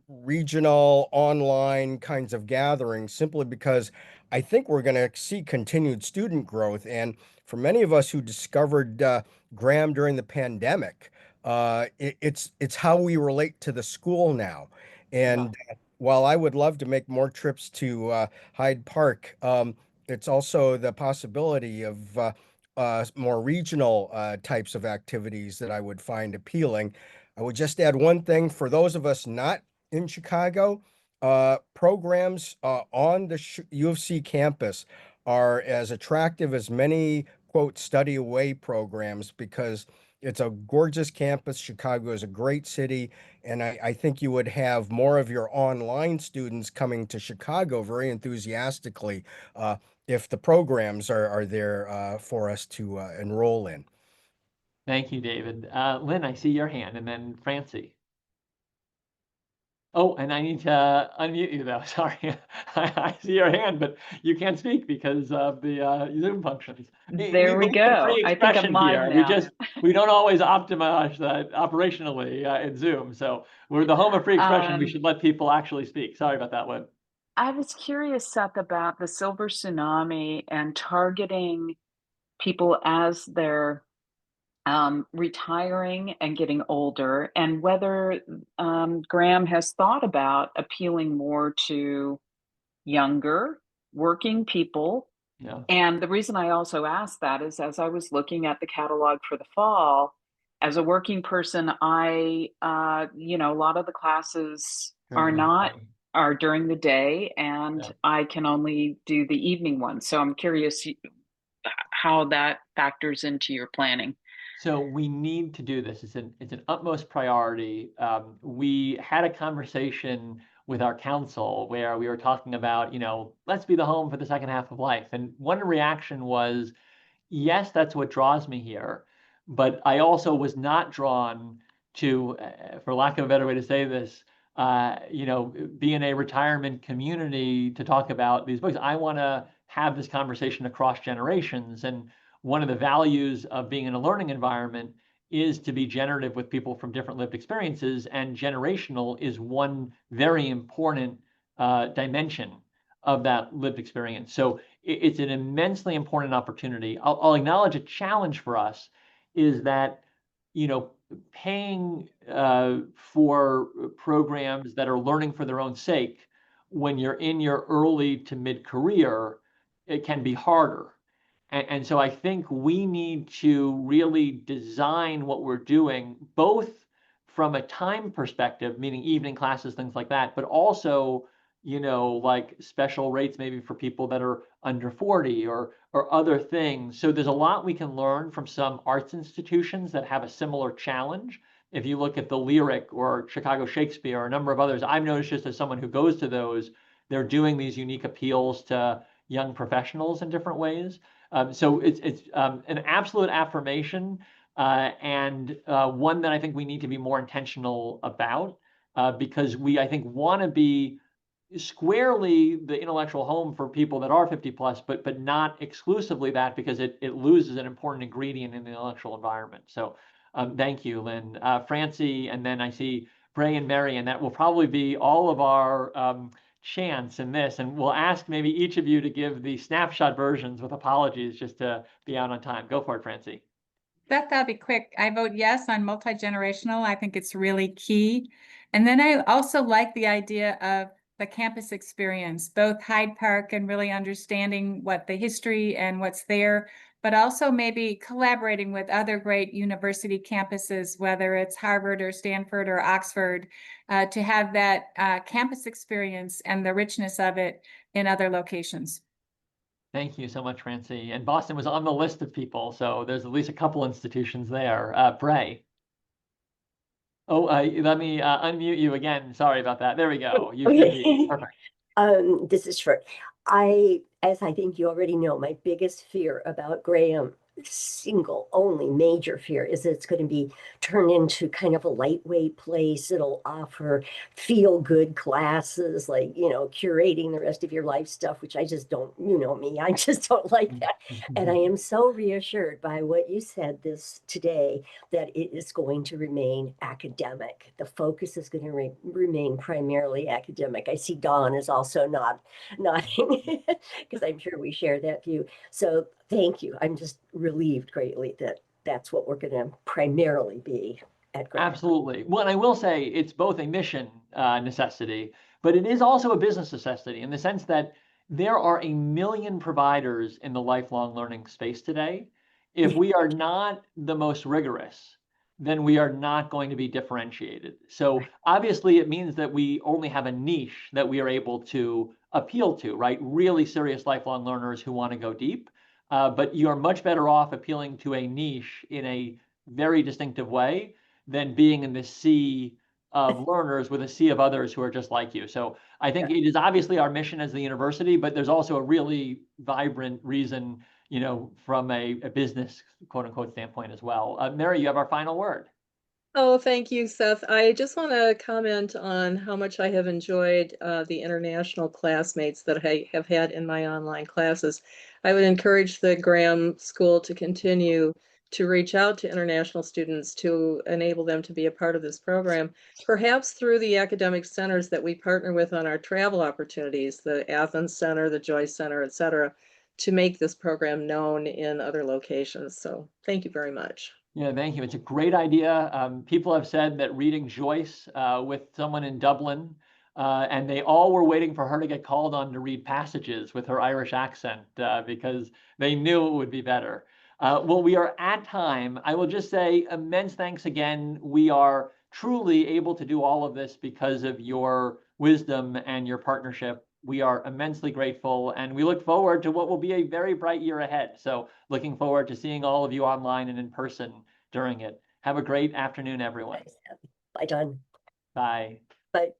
Speaker 3: regional online kinds of gatherings, simply because I think we're going to see continued student growth. And for many of us who discovered Graham during the pandemic, it's how we relate to the school now. And while I would love to make more trips to Hyde Park, it's also the possibility of more regional types of activities that I would find appealing. I would just add one thing for those of us not in Chicago, programs on the U of C campus are as attractive as many, quote, study away programs, because it's a gorgeous campus. Chicago is a great city. And I think you would have more of your online students coming to Chicago very enthusiastically if the programs are there for us to enroll in.
Speaker 1: Thank you, David. Lynn, I see your hand, and then Francie. Oh, and I need to unmute you though. Sorry, I see your hand, but you can't speak because of the Zoom functions.
Speaker 4: There we go. I think I'm live now.
Speaker 1: We don't always optimize that operationally in Zoom. So we're the home of free expression. We should let people actually speak. Sorry about that, Lynn.
Speaker 4: I was curious, Seth, about the silver tsunami and targeting people as they're retiring and getting older, and whether Graham has thought about appealing more to younger working people.
Speaker 1: Yeah.
Speaker 4: And the reason I also asked that is, as I was looking at the catalog for the fall, as a working person, a lot of the classes are not are during the day, and
Speaker 1: Yeah.
Speaker 4: I can only do the evening ones. So I'm curious how that factors into your planning.
Speaker 1: So we need to do this. It's an utmost priority. We had a conversation with our council where we were talking about, let's be the home for the second half of life. And one reaction was, yes, that's what draws me here. But I also was not drawn to, for lack of a better way to say this, be in a retirement community to talk about these books. I want to have this conversation across generations. And one of the values of being in a learning environment is to be generative with people from different lived experiences. And generational is one very important dimension of that lived experience. So it's an immensely important opportunity. I'll acknowledge a challenge for us is that, paying for programs that are learning for their own sake when you're in your early to mid-career, it can be harder. And so I think we need to really design what we're doing, both from a time perspective, meaning evening classes, things like that, but also, like special rates maybe for people that are under 40 or other things. So there's a lot we can learn from some arts institutions that have a similar challenge. If you look at the Lyric or Chicago Shakespeare or a number of others, I've noticed just as someone who goes to those, they're doing these unique appeals to young professionals in different ways. So it's an absolute affirmation and one that I think we need to be more intentional about because I think, want to be squarely the intellectual home for people that are 50 plus, but not exclusively that, because it loses an important ingredient in the intellectual environment. So thank you, Lynn. Francie, and then I see Bray and Mary, and that will probably be all of our chance in this. And we'll ask maybe each of you to give the snapshot versions with apologies just to be out on time. Go for it, Francie.
Speaker 5: Beth, that'll be quick. I vote yes on multi-generational. I think it's really key. And then I also like the idea of the campus experience, both Hyde Park and really understanding what the history and what's there, but also maybe collaborating with other great university campuses, whether it's Harvard or Stanford or Oxford, to have that campus experience and the richness of it in other locations.
Speaker 1: Thank you so much, Francie. And Boston was on the list of people, so there's at least a couple institutions there. Bray. Oh, let me unmute you again. Sorry about that. There we go. You should be perfect.
Speaker 6: This is short. As I think you already know, my biggest fear about Graham, single only major fear, is that it's going to be turned into kind of a lightweight place. It'll offer feel good classes, like, curating the rest of your life stuff, which I just don't, me, I just don't like that. And I am so reassured by what you said today, that it is going to remain academic. The focus is going to remain primarily academic. I see Dawn is also nodding because I'm sure we share that view. So thank you. I'm just relieved greatly that that's what we're going to primarily be at Graham.
Speaker 1: Absolutely. Well, and I will say it's both a mission necessity, but it is also a business necessity in the sense that there are 1 million providers in the lifelong learning space today. If we are not the most rigorous, then we are not going to be differentiated. So obviously it means that we only have a niche that we are able to appeal to, right? Really serious lifelong learners who want to go deep. But you're much better off appealing to a niche in a very distinctive way than being in the sea of learners with a sea of others who are just like you. So I think it is obviously our mission as the university, but there's also a really vibrant reason, from a business quote unquote standpoint as well. Mary, you have our final word.
Speaker 7: Oh, thank you, Seth. I just want to comment on how much I have enjoyed the international classmates that I have had in my online classes. I would encourage the Graham School to continue to reach out to international students to enable them to be a part of this program, perhaps through the academic centers that we partner with on our travel opportunities, the Athens Center, the Joyce Center, et cetera, to make this program known in other locations. So thank you very much.
Speaker 1: Yeah, thank you. It's a great idea. People have said that reading Joyce with someone in Dublin, and they all were waiting for her to get called on to read passages with her Irish accent because they knew it would be better. Well, we are at time. I will just say immense thanks again. We are truly able to do all of this because of your wisdom and your partnership. We are immensely grateful, and we look forward to what will be a very bright year ahead. So looking forward to seeing all of you online and in person during it. Have a great afternoon, everyone.
Speaker 6: Bye, Don.
Speaker 1: Bye.
Speaker 6: Bye.